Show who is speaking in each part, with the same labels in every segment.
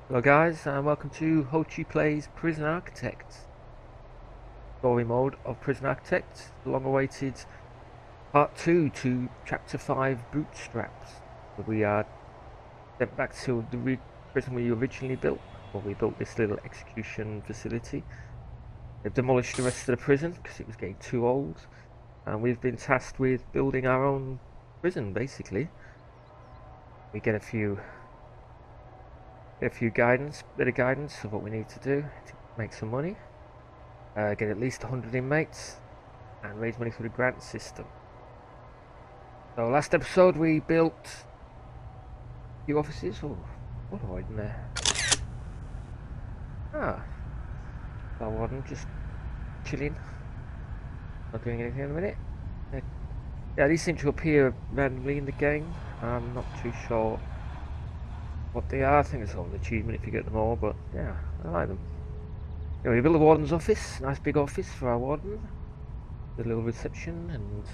Speaker 1: Hello guys, and welcome to Hochi Plays Prison Architect. Story mode of Prison Architect, long-awaited part 2 to chapter 5 Bootstraps. We are sent back to the prison we originally built, or we built this little execution facility. They've demolished the rest of the prison because it was getting too old, and we've been tasked with building our own prison basically. We get a bit of guidance of what we need to do to make some money, get at least 100 inmates, and raise money for the grant system. So last episode we built a few offices. Oh, what am I in there? I wasn't just chilling, not doing anything in a minute. Yeah, these seem to appear randomly in the game. I'm not too sure what they are. I think it's all an achievement if you get them all, but yeah, I like them. Anyway, we built the warden's office, nice big office for our warden. The little reception and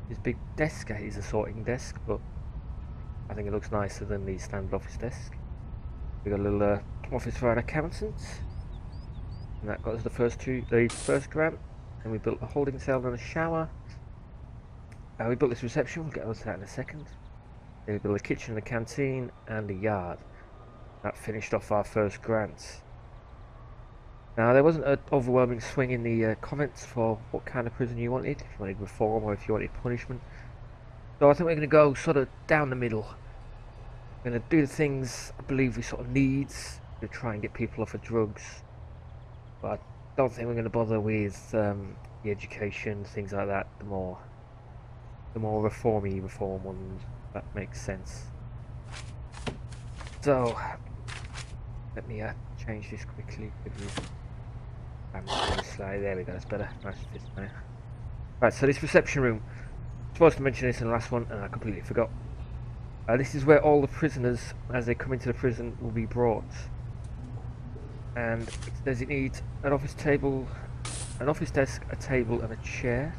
Speaker 1: his big desk. He's a sorting desk, but I think it looks nicer than the standard office desk. We got a little office for our accountant, and that got us the first grant. And we built a holding cell and a shower. We built this reception. We'll get onto that in a second. Then we built a kitchen and a canteen and a yard. That finished off our first grant. Now, there wasn't an overwhelming swing in the comments for what kind of prison you wanted, if you wanted reform or if you wanted punishment. So I think we're going to go sort of down the middle. We're going to do the things I believe we sort of need to try and get people off of drugs. But I don't think we're going to bother with the education, things like that, the more reform ones, that makes sense. So, let me change this quickly. There we go, that's better. Nice fit now. Right, so this reception room. I was supposed to mention this in the last one and I completely forgot. This is where all the prisoners, as they come into the prison, will be brought. And it says it needs an office table, an office desk, a table and a chair.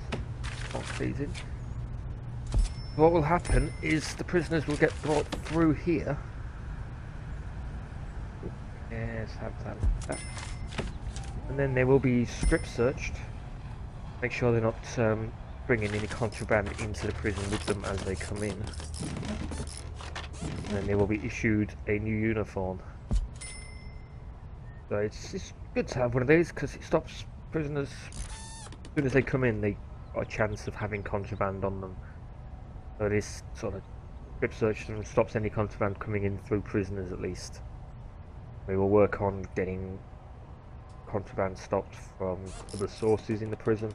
Speaker 1: Pleasing. What will happen is the prisoners will get brought through here. Yes, have that. And then they will be strip searched. Make sure they're not bringing any contraband into the prison with them as they come in. And then they will be issued a new uniform. So it's good to have one of these because it stops prisoners, as soon as they come in, they got a chance of having contraband on them. So this sort of strip search stops any contraband coming in through prisoners at least. We will work on getting contraband stopped from other sources in the prison,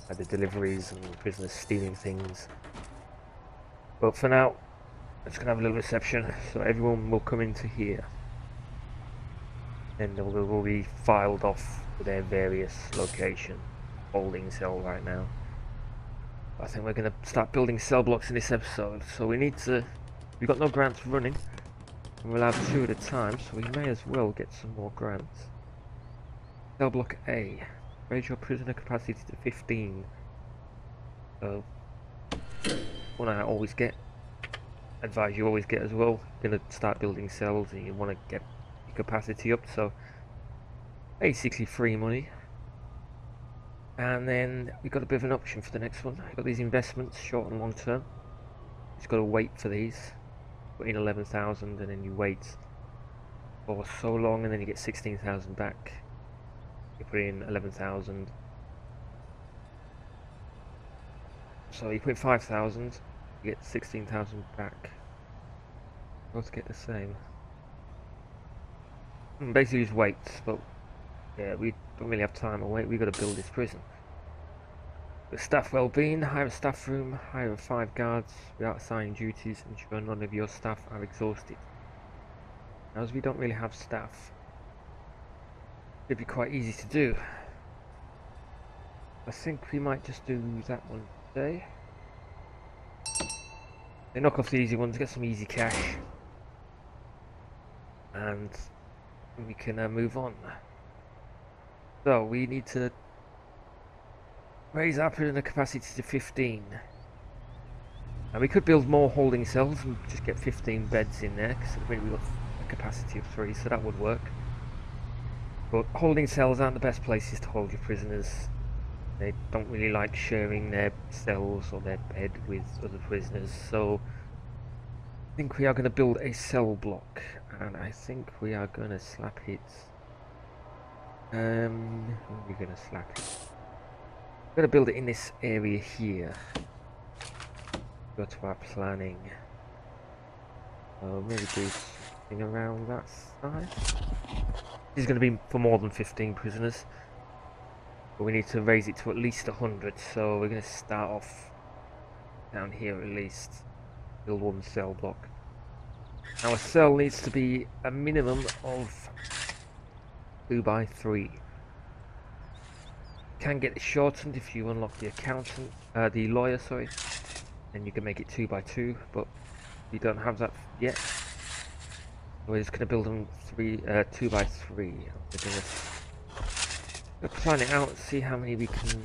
Speaker 1: like the deliveries and prisoners stealing things. But for now, I'm just going to have a little reception, so everyone will come into here. And they will be filed off to their various locations. Holding cell right now. I think we're going to start building cell blocks in this episode, so we've got no grants running, and we'll have 2 at a time, so we may as well get some more grants. Cell block A, raise your prisoner capacity to 15. So, one I always advise you always get as well. You're going to start building cells and you want to get your capacity up, so basically free money. And then we've got a bit of an option for the next one. We've got these investments, short and long term. You've got to wait for these. Put in 11,000 and then you wait for so long and then you get 16,000 back. You put in 11,000. So you put in 5,000, you get 16,000 back. Both get the same. Basically just wait, but yeah, we don't really have time to wait. We've got to build this prison. With staff well-being, hire a staff room, hire 5 guards without assigning duties, ensure none of your staff are exhausted. Now, as we don't really have staff, it'd be quite easy to do. I think we might just do that one today. They knock off the easy ones, get some easy cash, and we can move on. So we need to raise our prisoner capacity to 15. And we could build more holding cells and just get 15 beds in there, because we've got a capacity of 3, so that would work. But holding cells aren't the best places to hold your prisoners. They don't really like sharing their cells or their bed with other prisoners, so I think we are going to build a cell block, and I think we are going to slap it. Where are we going to slap it? We're going to build it in this area here. Go to our planning. Maybe do something around that side. This is going to be for more than 15 prisoners, but we need to raise it to at least 100, so we're going to start off down here at least. Build one cell block. Now a cell needs to be a minimum of 2 by 3. You can get it shortened if you unlock the the lawyer, sorry, and you can make it 2 by 2, but we don't have that yet. We're just going to build them 2 by 3. We're going to plan it out and see how many we can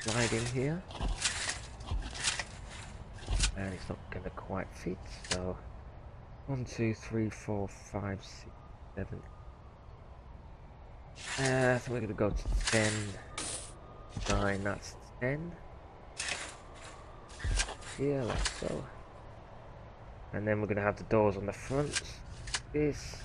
Speaker 1: slide in here. And it's not going to quite fit, so 1, 2, 3, 4, 5, 6, 7. I think we're going to go to 10, 9, that's 10. Here, like so. And then we're going to have the doors on the front. This.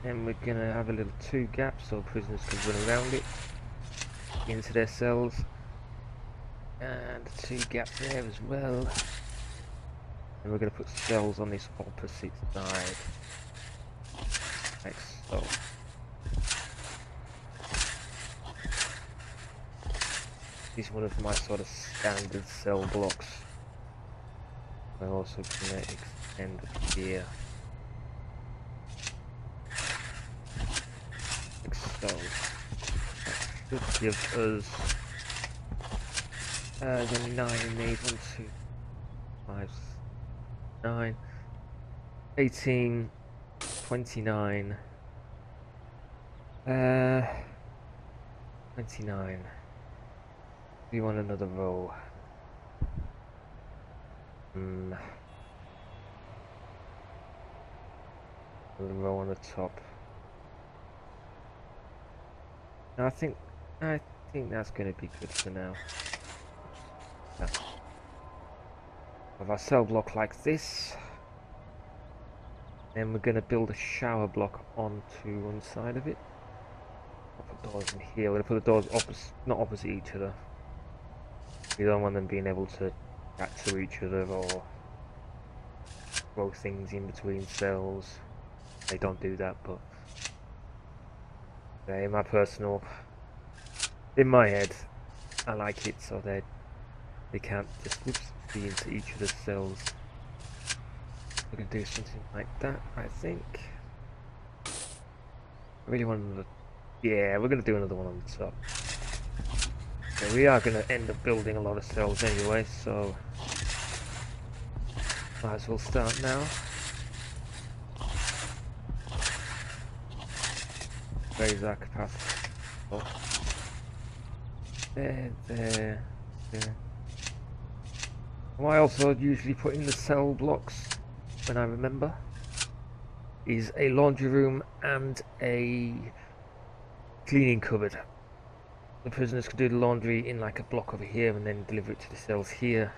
Speaker 1: Then we're going to have a little 2 gap so prisoners can run around it into their cells. And 2 gaps there as well. And we're going to put cells on this opposite side. Like so. This is one of my sort of standard cell blocks. I'm also going to extend here. Like so. That should give us there's only 9 in these. 1, 2, 5, 9, 18, 29, 29. Do you want another row? Another row on the top. No, I think that's going to be good for now. With our cell block like this, then we're going to build a shower block onto one side of it. I'll put doors in here. We're going to put the doors not opposite each other. We don't want them being able to chat to each other or throw things in between cells. They don't do that, but in my head, I like it so they can't just be into each other's cells. We're going to do something like that, I think. I really want another... Yeah, we're going to do another one on the top. So we are going to end up building a lot of cells anyway, so might as well start now. Raise our capacity. Oh. There. What I also usually put in the cell blocks, when I remember, is a laundry room and a cleaning cupboard. The prisoners could do the laundry in like a block over here and then deliver it to the cells here.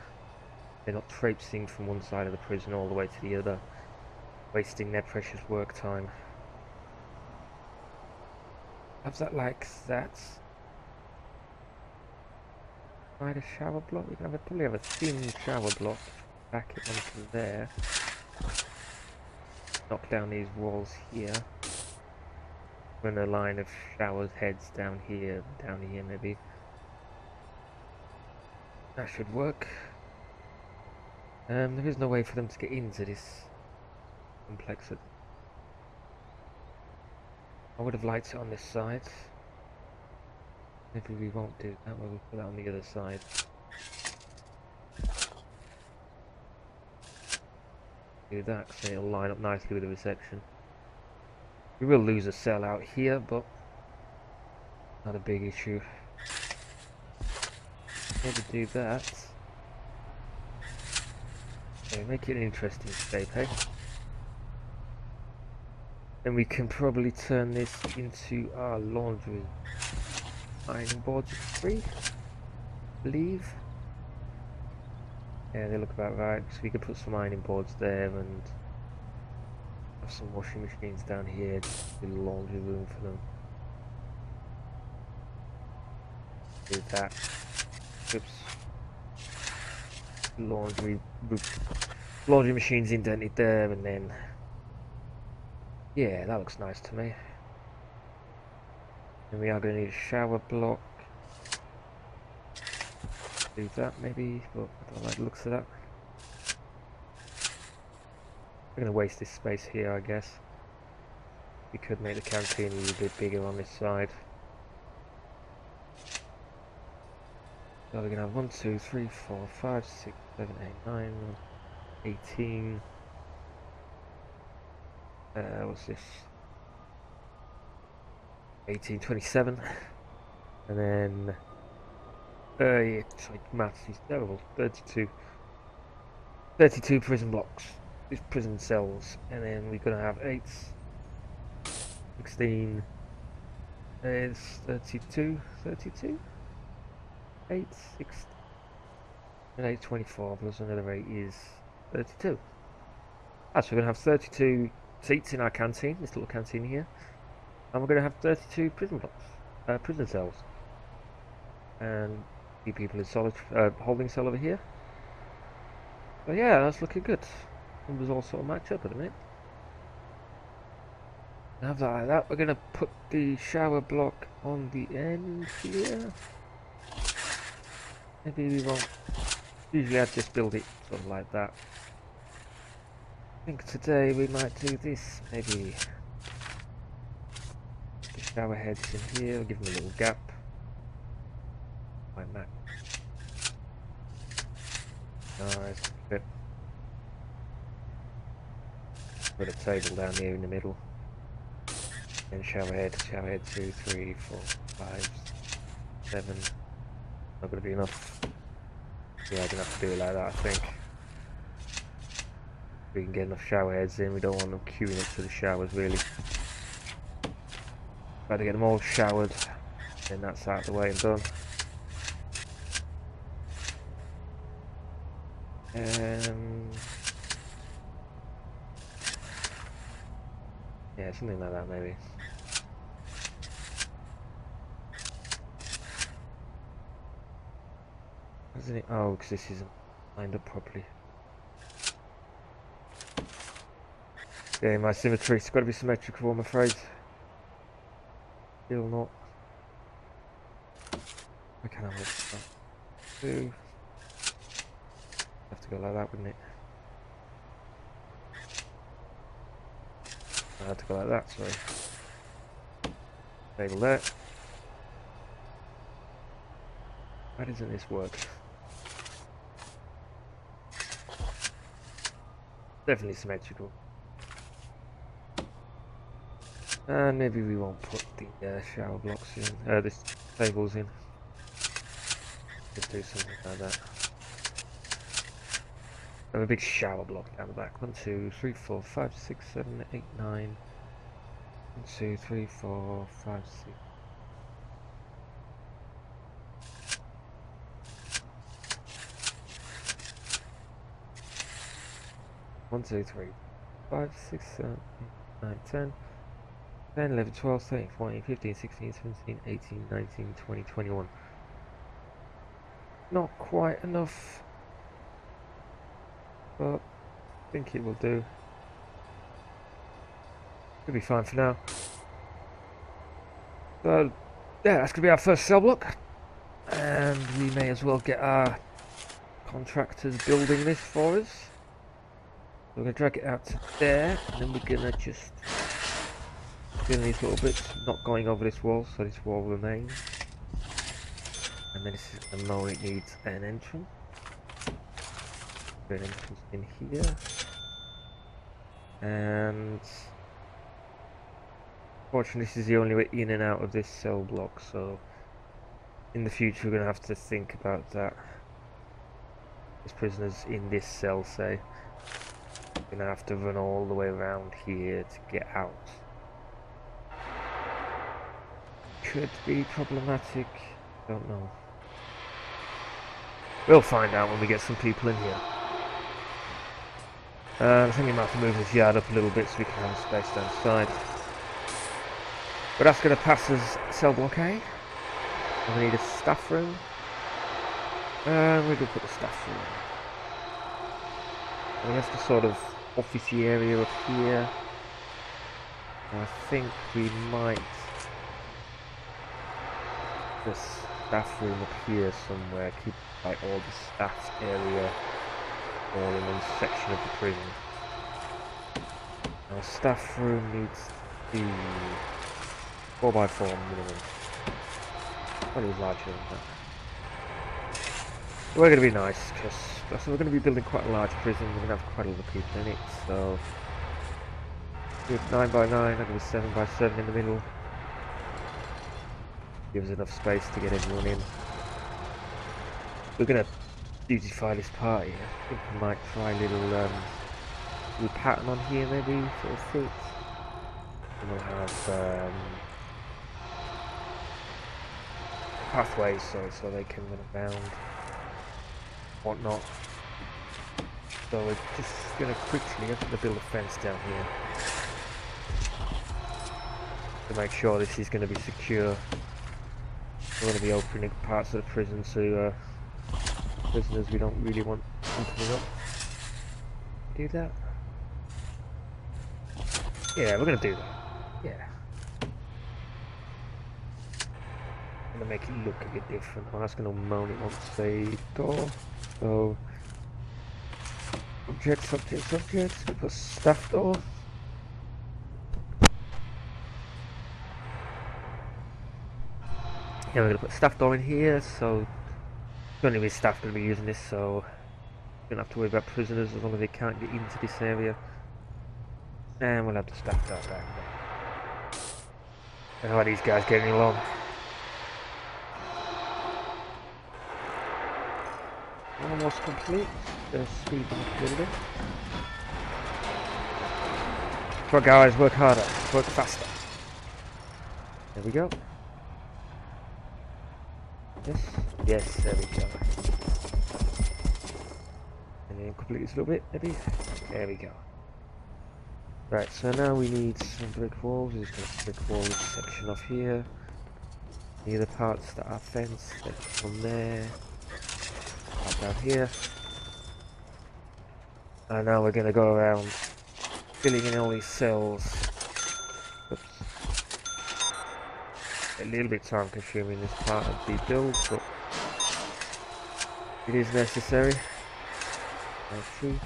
Speaker 1: They're not traipsing from one side of the prison all the way to the other, wasting their precious work time. Have that like that. Right, a shower block. We can probably have a thin shower block. Back it onto there. Knock down these walls here. Run a line of shower heads down here maybe. That should work. There is no way for them to get into this complex. I would have liked it on this side. Maybe we won't do that, we'll put that on the other side. Do that, because it'll line up nicely with the reception. We will lose a cell out here, but not a big issue. Maybe do that. Okay, make it an interesting shape, hey? Then we can probably turn this into our laundry. Ironing boards are free, I believe. Yeah, they look about right. So we could put some ironing boards there and have some washing machines down here, just do laundry room for them. Do that. Oops. Laundry machines indented there, and then yeah, that looks nice to me. And we are going to need a shower block. Do that maybe, but I don't like the looks of that. We're going to waste this space here, I guess. We could make the canteen a little bit bigger on this side. So we're going to have 1, 2, 3, 4, 5, 6, 7, 8, 9, 18. What's this? 1827. And then yeah, sorry, maths is terrible. 32 prison blocks. These prison cells. And then we're gonna have 8, 16 is 32, 8, 6, and 8, 24 plus another 8 is 32. So we're gonna have 32 seats in our canteen, this little canteen here. And we're gonna have 32 prison blocks, prison cells. And 2 people in holding cell over here. But yeah, that's looking good. Numbers all sort of match up at the minute. Have that like that. We're gonna put the shower block on the end here. Maybe we won't. Usually I'd just build it sort of like that. I think today we might do this. Maybe the shower heads in here. We'll give them a little gap. My map. Nice. Good. Put a table down here in the middle. And shower head 2, 3, 4, 5, 7. Not gonna be enough. Yeah, I'm gonna have to do it like that, I think. We can get enough shower heads in, we don't want them queuing up to the showers really. Try to get them all showered, then that's out of the way and done. Yeah, something like that maybe. Isn't it? Oh, because this isn't lined up properly. Yeah, my symmetry, it's got to be symmetrical, I'm afraid. Still not. I can have it. Do. Have to go like that, wouldn't it? I had to go like that, sorry. Table there. Why doesn't this work? Definitely symmetrical. And maybe we won't put the shower blocks in, this tables in. Just do something like that. I have a big shower block down the back. 1, 2, 3, 4, 5, 6, 7, 8, 9. 1, 2, 3, 4, 5, 6. 1, 2, 3, 5, 6, 7, 8, 9, 10, 10, 11, 12, 13, 14, 15, 16, 17, 18, 19, 20, 21. Not quite enough, but I think it will do. It'll be fine for now. So, yeah, that's going to be our first cell block. And we may as well get our contractors building this for us. We're going to drag it out to there, and then we're going to just do these little bits, not going over this wall, so this wall remains. And then this is the moment it needs an entrance. Put an entrance in here. And fortunately this is the only way in and out of this cell block, so in the future we're going to have to think about that. There's prisoners in this cell, say. We're gonna have to run all the way around here to get out. Could be problematic. Don't know. We'll find out when we get some people in here. I think we might have to move this yard up a little bit so we can have space down the side. But that's going to pass as cell block A. And we need a staff room. And we're going to put the staff room. And that's the sort of officey area up here. I think we might the staff room up here somewhere, keep like all the staff area all in one section of the prison. Our staff room needs to be 4x4 minimum. Probably larger than that. We're going to be nice because we're going to be building quite a large prison. We're going to have quite a lot of people in it, so do 9x9, I'll do 7x7 in the middle. Gives enough space to get everyone in. We're gonna beautify this party. I think we might try a little pattern on here, maybe sort of fit. And we'll have pathways so they can run around, whatnot. So we're just gonna quickly build a fence down here to make sure this is gonna be secure. We're going to be opening parts of the prison to prisoners we don't really want opening up. Do that? Yeah, we're going to do that. Yeah. I'm going to make it look a bit different. Oh, that's going to mount it onto the door. So, objects. We put staff door. Yeah, we're going to put staff door in here, so only be staff going to be using this, so we don't have to worry about prisoners as long as they can't get into this area. And we'll have the staff door back there. How are these guys getting along? Almost complete. The speed of the building. Come on guys, work harder, work faster. There we go. Yes, there we go. And then complete this a little bit, maybe. There we go. Right, so now we need some brick walls. We're just going to brick wall this section off here. The other parts that are fenced, they come there. Right down here. And now we're going to go around filling in all these cells. Oops. A little bit time consuming this part of the build, but it is necessary. Okay.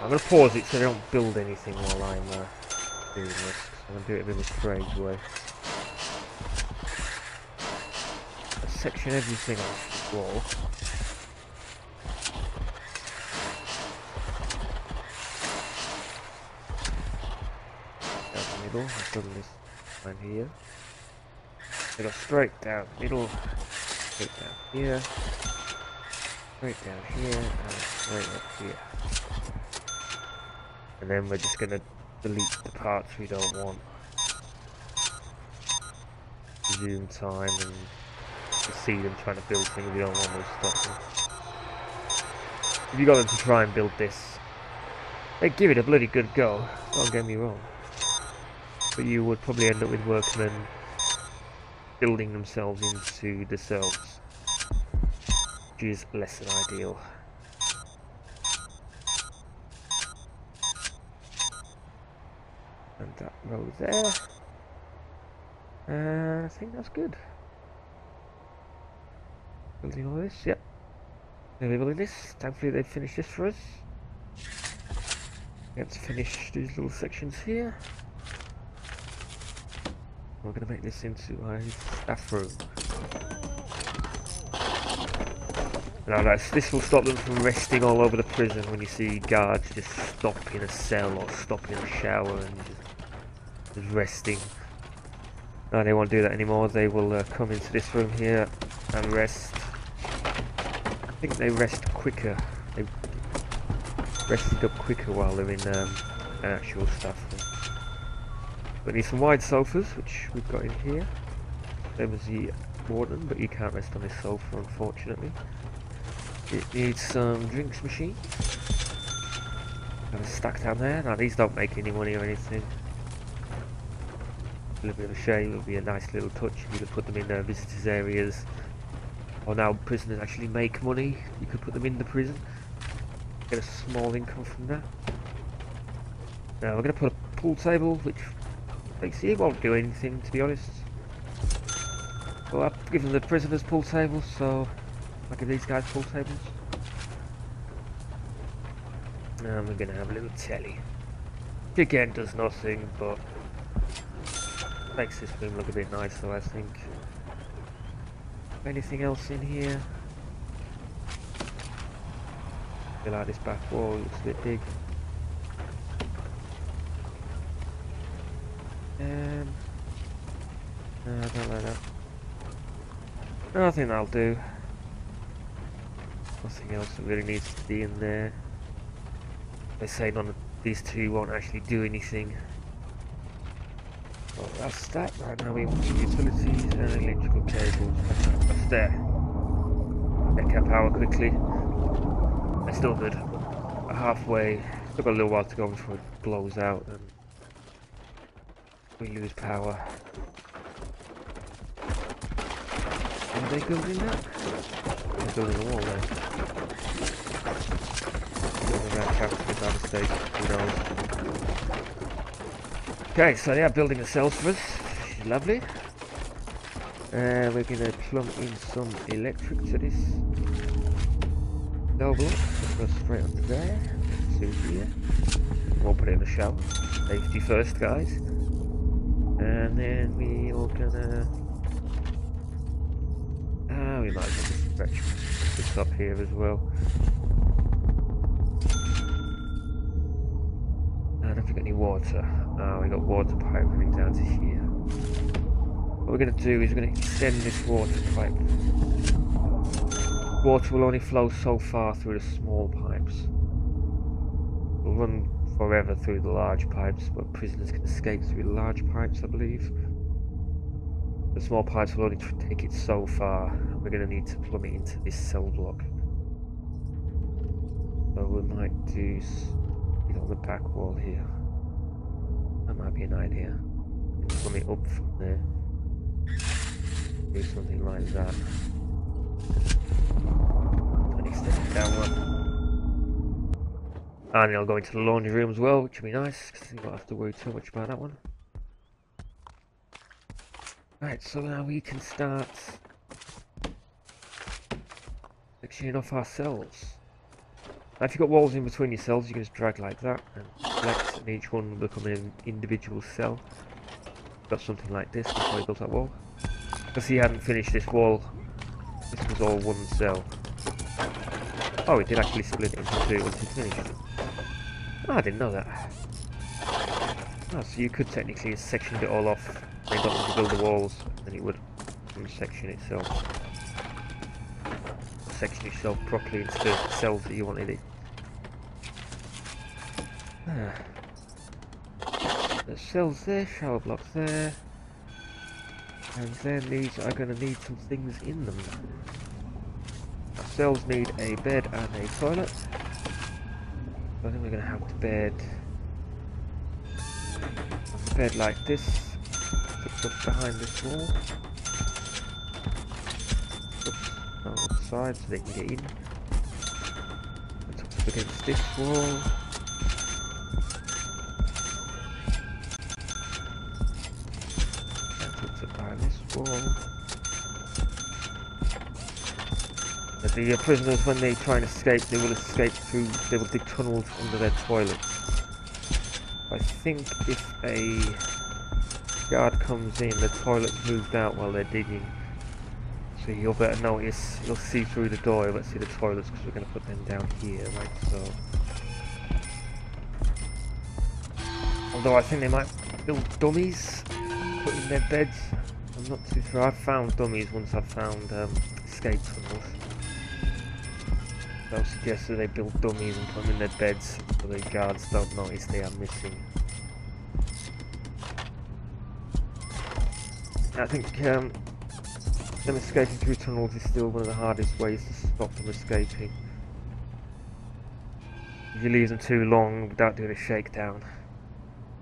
Speaker 1: I'm going to pause it so they don't build anything while I'm doing this. I'm going to do it in a strange way. Let's section everything off the wall. Down the middle, I've done this line here. They go straight down the middle, straight down here, straight down here, and straight up here. And then we're just going to delete the parts we don't want. Zoom time and you see them trying to build things we don't want to stop them. If you got them to try and build this, they give it a bloody good go, don't get me wrong. But you would probably end up with workmen building themselves into the cells, which is less than ideal. And that row there. I think that's good. Building all this, yep. They're building this. Thankfully they finished this for us. We have to finish these little sections here. We're going to make this into a staff room. Now this will stop them from resting all over the prison when you see guards just stop in a cell or stop in a shower and just resting. No, they won't do that anymore. They will come into this room here and rest. I think they rest quicker they rested up quicker while they're in actual stuff. We need some wide sofas, which we've got in here. There was the warden, but you can't rest on this sofa, unfortunately. It needs some drinks machines. Have a stack down there. Now these don't make any money or anything. A little bit of a shame. It would be a nice little touch if you could put them in visitors areas. Or now prisoners actually make money. You could put them in the prison. Get a small income from that. Now we're going to put a pool table, which it won't do anything, to be honest. Well, I've given the prisoners pool tables, so I'll give these guys pool tables. And we're going to have a little telly. Which again does nothing, but makes this room look a bit nicer, I think. Anything else in here? I feel like this back wall looks a bit big. No, I don't like that. No, I think that'll do. Nothing else that really needs to be in there. They say none of these two won't actually do anything. Well, that's that. Right now we want utilities and electrical cables. That's there. Get power quickly. It's still good. Halfway. Still got a little while to go before it blows out and we lose power. Are they building that? They're building a wall there. Building that capital by mistake, who knows. Okay, so they are building the cells for us. Lovely. We're going to plumb in some electric to this cell block. Go straight under there. See here. We'll put it in the shower. Safety first, guys. And then we are gonna. We might as well stretch this up here as well. I don't think any water. We got water pipe running down to here. What we're going to do is we're going to extend this water pipe. Water will only flow so far through the small pipes. We'll run forever through the large pipes, but prisoners can escape through the large pipes, I believe. The small pipes will only take it so far, and we're going to need to plumb it into this cell block. So we might do it on the back wall here. That might be an idea. Plumb it up from there. Do something like that. And extend it downward. And it'll go into the laundry room as well, which will be nice, because you won't have to worry too much about that one. Right, so now we can start sectioning off our cells. Now if you've got walls in between your cells, you can just drag like that and select, and each one will become an individual cell. Got something like this before he built that wall. Because he hadn't finished this wall, this was all one cell. Oh, it did actually split it into two once it's finished. Oh, I didn't know that. Oh, so you could technically have sectioned it all off and got them to build the walls, and it would section itself. Section yourself properly into the cells that you wanted it. There's cells there, shower blocks there. And then these are going to need some things in them. Cells need a bed and a toilet. So I think we're going to have the bed like this, tucked up behind this wall. Oops, on the side so they can get in. Tucked up against this wall. And tucked up behind this wall. The prisoners, when they try and escape, they will dig tunnels under their toilets. I think if a guard comes in, the toilet's moved out while they're digging. So you'll better notice, you'll see through the door, let's see the toilets, because we're going to put them down here, like so. Although I think they might build dummies, put in their beds. I'm not too sure. I've found dummies once I've found escape tunnels. They'll suggest that they build dummies and put them in their beds so the guards don't notice they are missing. I think them escaping through tunnels is still one of the hardest ways to stop them escaping. If you leave them too long without doing a shakedown,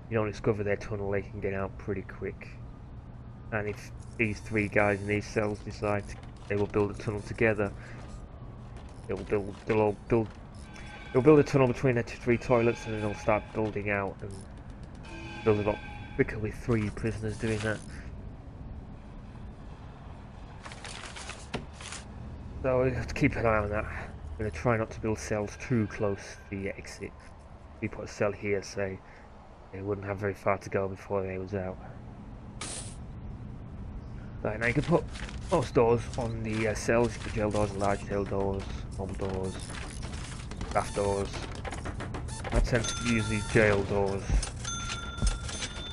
Speaker 1: you don't discover their tunnel, they can get out pretty quick. And if these three guys in these cells decide they will build a tunnel together, they'll build a tunnel between the three toilets, and then they'll start building out and build a lot quicker with 3 prisoners doing that. So we have to keep an eye on that. I'm going to try not to build cells too close to the exit. If we put a cell here, say, they wouldn't have very far to go before they was out. Right, now you can put most doors on the cells. You can put jail doors, large jail doors, normal doors, draft doors. I tend to use these jail doors.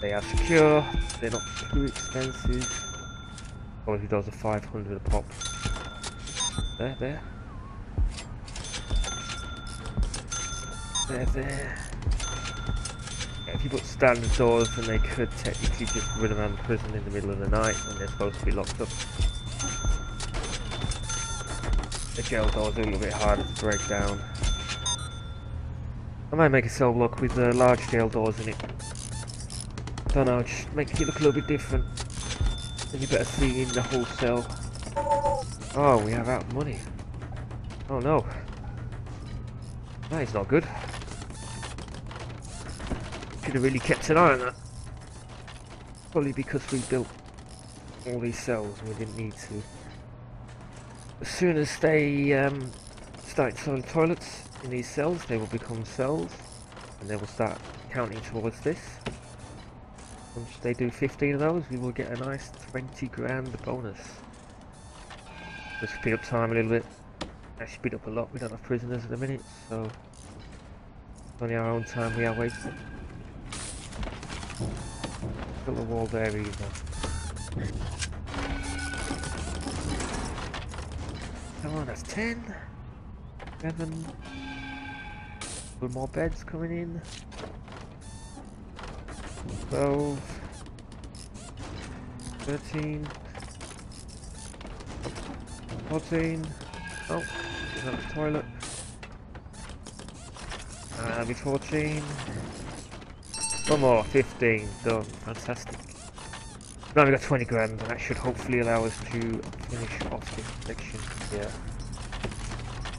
Speaker 1: They are secure, they're not too expensive. Quality doors are 500 a pop. There. There. Yeah, if you put standard doors, then they could technically just run around the prison in the middle of the night when they're supposed to be locked up. The jail doors are a little bit harder to break down. I might make a cell block with large jail doors in it. Don't know, just make it look a little bit different. Then you better see in the whole cell. Oh, we have out money. Oh no. That is not good. Should have really kept an eye on that. Probably because we built all these cells and we didn't need to. As soon as they start installing toilets in these cells, they will become cells and they will start counting towards this. Once they do 15 of those, we will get a nice 20 grand bonus. Just speed up time a little bit. Actually speed up a lot, we don't have prisoners at the minute, so it's only our own time we are wasting. Build a wall there either. Come on, that's 10, 11, with more beds coming in, 12, 13, 14, oh, there's another toilet, that'll be 14, one more, 15, done, fantastic. Now we've got 20 grand, and that should hopefully allow us to finish off this section here.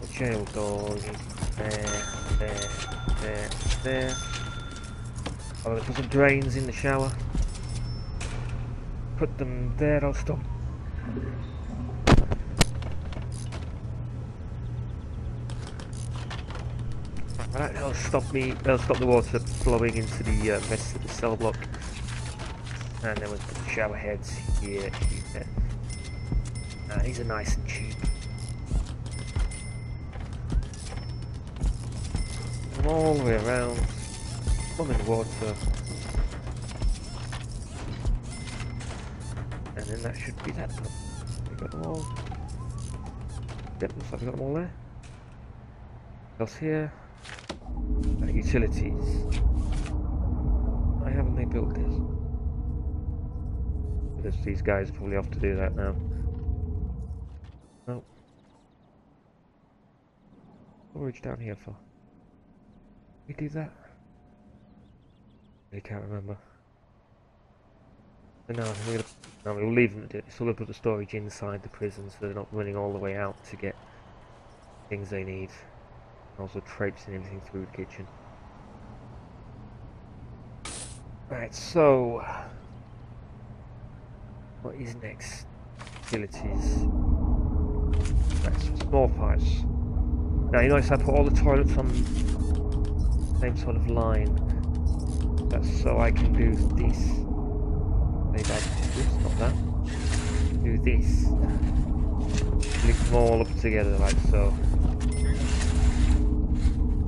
Speaker 1: The jail doors, there. I'm going to put some drains in the shower. Put them there, I'll stop. Right, that'll stop the water flowing into the rest of the cell block. And then we'll put the shower heads here. These are nice and cheap. And all the way around, plumbing water. And then that should be that. We got them all. Yep, looks like we got them all there. What else here? Utilities. Why haven't they built this? Because these guys are probably off to do that now. No. Storage down here for. We do that? I can't remember. But no, we'll leave them to do it. So we'll put the storage inside the prison so they're not running all the way out to get things they need. Also traipsing everything through the kitchen. Right, so what is next? Utilities. Right, so small pipes. Now you notice I put all the toilets on the same sort of line. That's so I can do this. Maybe I can do this, not that. Do this. Link them all up together like so.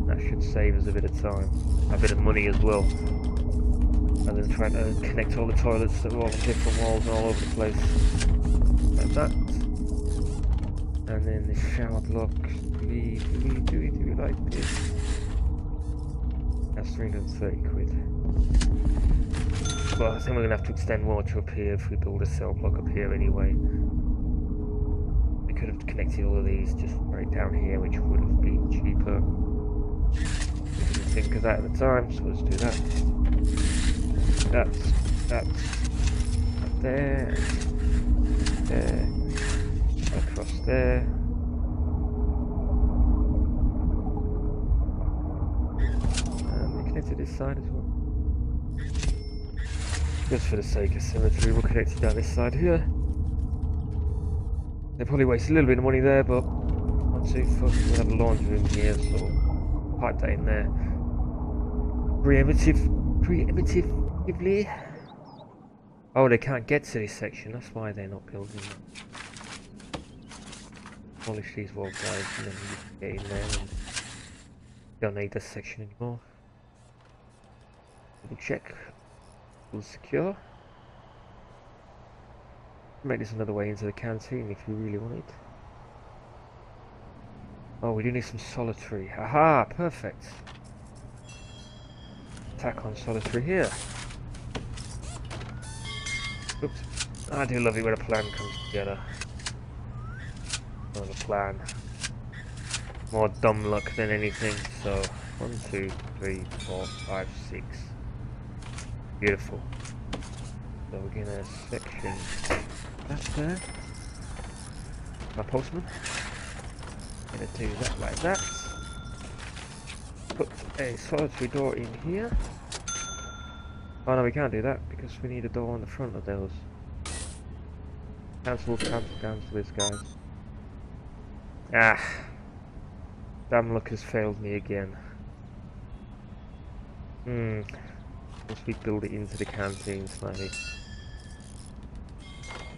Speaker 1: That should save us a bit of time, a bit of money as well. And then trying to connect all the toilets that are all on different walls and all over the place. Like that. And then the shower block actually, do we like this? That's 330 quid. Well, I think we're gonna have to extend more to up here if we build a cell block up here anyway. We could have connected all of these just right down here, which would have been cheaper. We didn't think of that at the time, so let's do that. That's up there, there, across there. And we connected this side as well. Just for the sake of symmetry, we'll connect it down this side here. They probably waste a little bit of money there, but not too fussed. We'll have a laundry room here, so we'll pipe that in there. Preemptively. Oh, they can't get to this section, that's why they're not building it. Polish these wall guys, and then you can get in there and don't need this section anymore. Double check. Secure. Make this another way into the canteen if you really want it. Oh, we do need some solitary. Aha, perfect. Tack on solitary here. Oops. I do love it when a plan comes together. Not a plan. More dumb luck than anything. So 1, 2, 3, 4, 5, 6. Beautiful. So we're gonna section that there. My postman. Gonna do that like that. Put a solitary door in here. Oh no, we can't do that because we need a door on the front of those. Cancel this, guys. Ah. Damn luck has failed me again. Once we build it into the canteen slightly.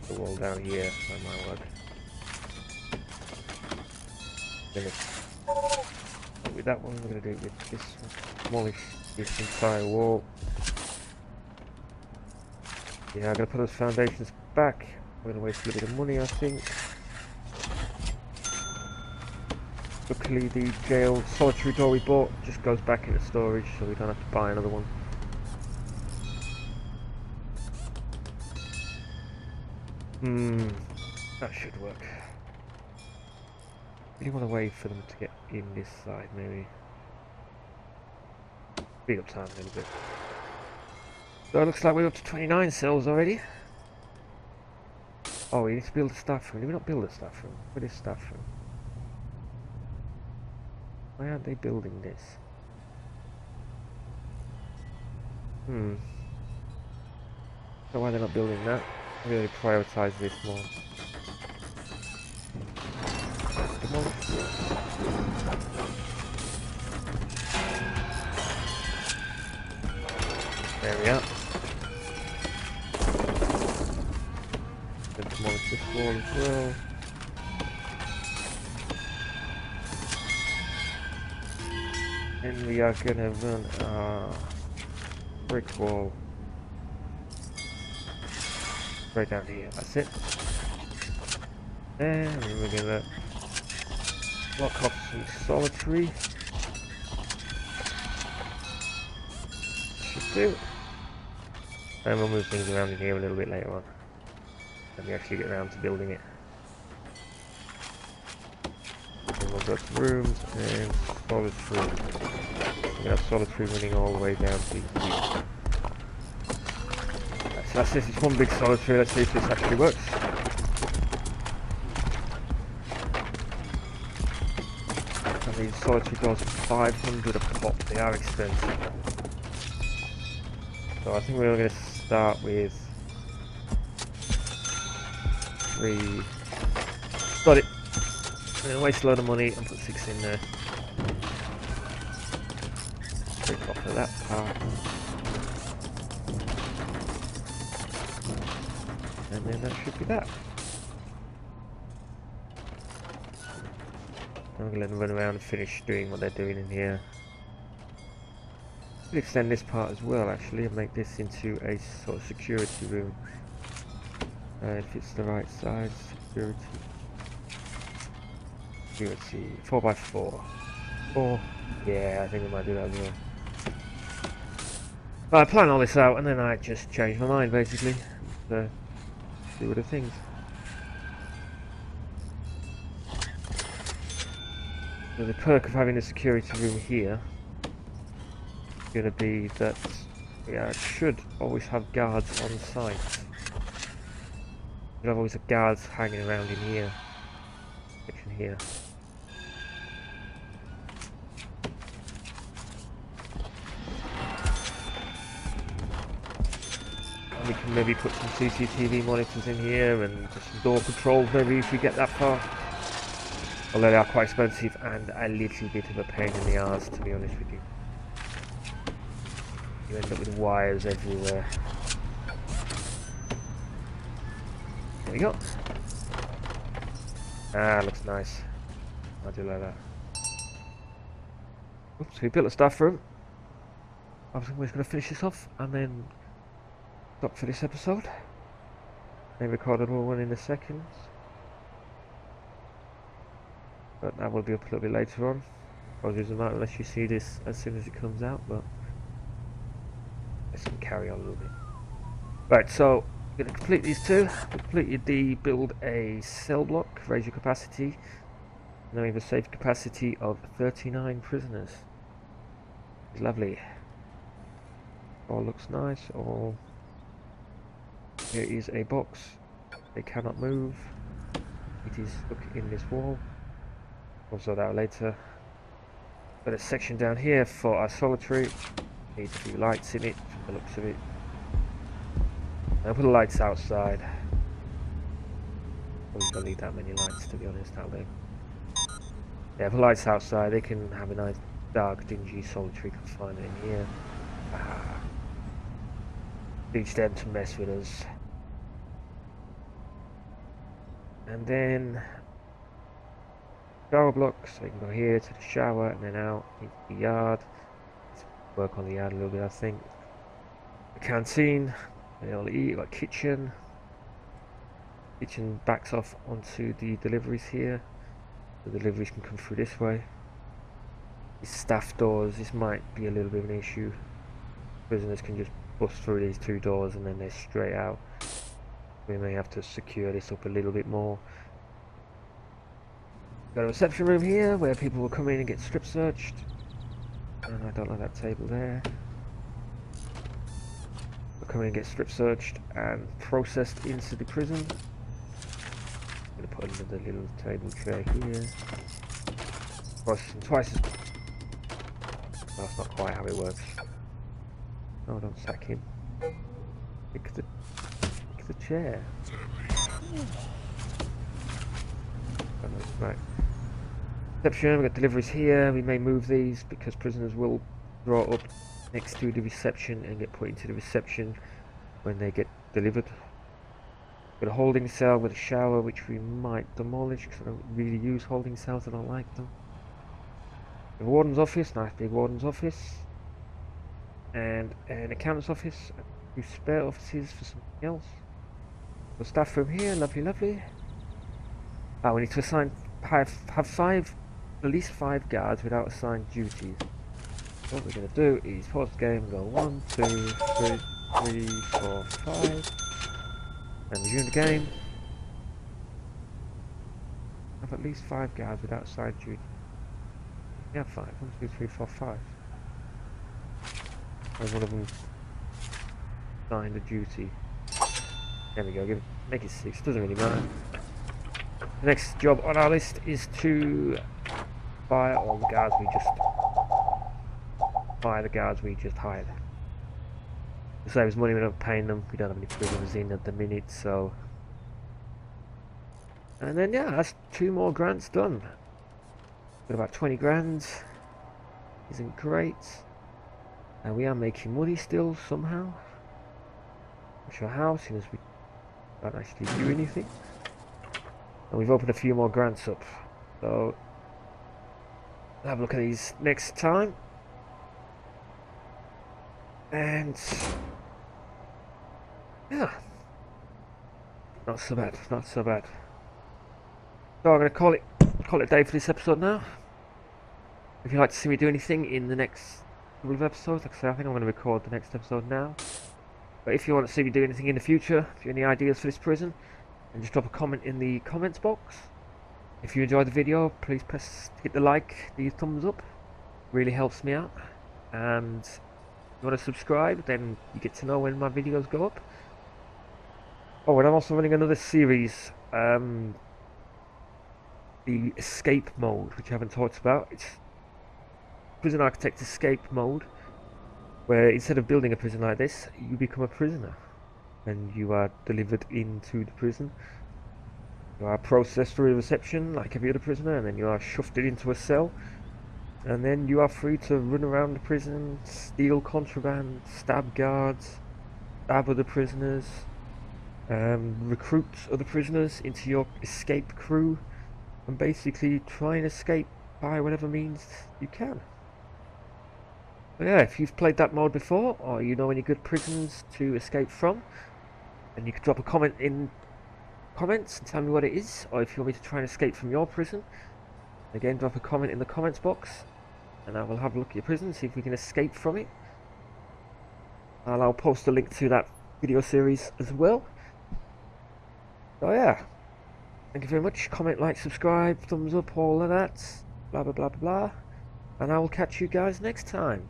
Speaker 1: The wall down here, that might work. With that one, we're going to do it with this one. Demolish this entire wall. Yeah, I'm going to put those foundations back. We're going to waste a little bit of money, I think. Luckily, the jail solitary door we bought just goes back into storage, so we don't have to buy another one. That should work. Really want to wait for them to get in this side, maybe. Speed up time a little bit. So it looks like we're up to 29 cells already. Oh, we need to build a staff room. Did we not build a staff room? What is staff room? Why aren't they building this? So why they're not building that? Really prioritize this more. Demolish. There we are. Then demolish this wall as well. And we are gonna run a brick wall right down here. That's it. And we're gonna block off some solitary. Should do. And we'll move things around in here a little bit later on. When we actually get around to building it. And we've got rooms and solitary. We're gonna have solitary running all the way down to here. That's this. It's one big solitary. Let's see if this actually works. And these solitary doors are 500 a pop. They are expensive. So I think we're going to start with 3. Got it. I'm going to waste a load of money and put 6 in there. Break off of that part. And then that should be that. I'm going to let them run around and finish doing what they're doing in here. We'll extend this part as well actually and make this into a sort of security room. If it's the right size, security. let's see, 4x4. Four. Yeah, I think I might do that as well. But I plan all this out and then I just change my mind basically. Do other things. So the perk of having a security room here is going to be that I should always have guards on site. Should have always have guards hanging around in here. Section here. We can maybe put some CCTV monitors in here and just some door controls maybe if we get that far. Although they are quite expensive and a little bit of a pain in the arse, to be honest with you. You end up with wires everywhere. There we go. Ah, looks nice. I do like that. Oops, we built a staff room. I was always going to finish this off and then stop for this episode. May record another one in a second. But that will be up a little bit later on. Apologies about unless you see this as soon as it comes out, but let's carry on a little bit. Right, so we're going to complete these two. We completed the build a cell block, raise your capacity. Now we have a safe capacity of 39 prisoners. It's lovely. All looks nice. All. Here is a box. They cannot move. It is stuck in this wall. We'll sort that out later. Got a section down here for our solitary. Needs a few lights in it from the looks of it. I'll put the lights outside. Probably don't need that many lights to be honest, out there. Yeah, put lights outside. They can have a nice dark, dingy solitary confinement in here. Teach them to mess with us. And then shower block, so you can go here to the shower and then out into the yard. Let's work on the yard a little bit, I think. The canteen, they'll eat, like kitchen. Kitchen backs off onto the deliveries here. The deliveries can come through this way. These staff doors, this might be a little bit of an issue. Prisoners can just bust through these two doors and then they're straight out. We may have to secure this up a little bit more. Got a reception room here where people will come in and get strip searched. And I don't like that table there. They'll come in and get strip searched and processed into the prison. I'm going to put another little table tray here. Process them twice as... That's not quite how it works. No, don't sack him. Pick the chair. Right. Reception, we've got deliveries here. We may move these because prisoners will draw up next to the reception and get put into the reception when they get delivered. Got a holding cell with a shower which we might demolish because I don't really use holding cells, I don't like them. The warden's office, nice big warden's office. And an accountant's office, two spare offices for something else. The staff room here, lovely, lovely. Ah, we need to assign have at least 5 guards without assigned duties. What we're going to do is pause the game and go 1, 2, 3, 4, 5, and resume the game. Have at least 5 guards without assigned duties. Yeah, 5. 1, 2, 3, 4, 5. And one of them signed a duty. There we go, make it 6, doesn't really matter. The next job on our list is to fire all the guards we just hired. To save us money, we're not paying them, we don't have any prisoners in at the minute, so... And then yeah, that's 2 more grants done. Got about 20 grand. Isn't great. And we are making money still, somehow. Not sure how, since we don't actually do anything. And we've opened a few more grants up. So, we'll have a look at these next time. And, yeah. Not so bad, not so bad. So I'm going to call it call it a day for this episode now. If you'd like to see me do anything in the next couple of episodes, like I say, I think I'm going to record the next episode now. But if you want to see me do anything in the future, if you have any ideas for this prison, then just drop a comment in the comments box. If you enjoyed the video, please hit the like, the thumbs up. Really helps me out. And if you want to subscribe, then you get to know when my videos go up. Oh, and I'm also running another series, the escape mode, which I haven't talked about. It's Prison Architect escape mode, where instead of building a prison like this, you become a prisoner and you are delivered into the prison. You are processed through a reception like every other prisoner, and then you are shoved into a cell, and then you are free to run around the prison, steal contraband, stab guards, stab other prisoners, recruit other prisoners into your escape crew, and basically try and escape by whatever means you can. But yeah, if you've played that mode before, or you know any good prisons to escape from, then you can drop a comment in comments and tell me what it is, or if you want me to try and escape from your prison, again drop a comment in the comments box and I will have a look at your prison, see if we can escape from it. And I'll post a link to that video series as well. So yeah, thank you very much. Comment, like, subscribe, thumbs up, all of that, blah blah blah blah blah, and I will catch you guys next time.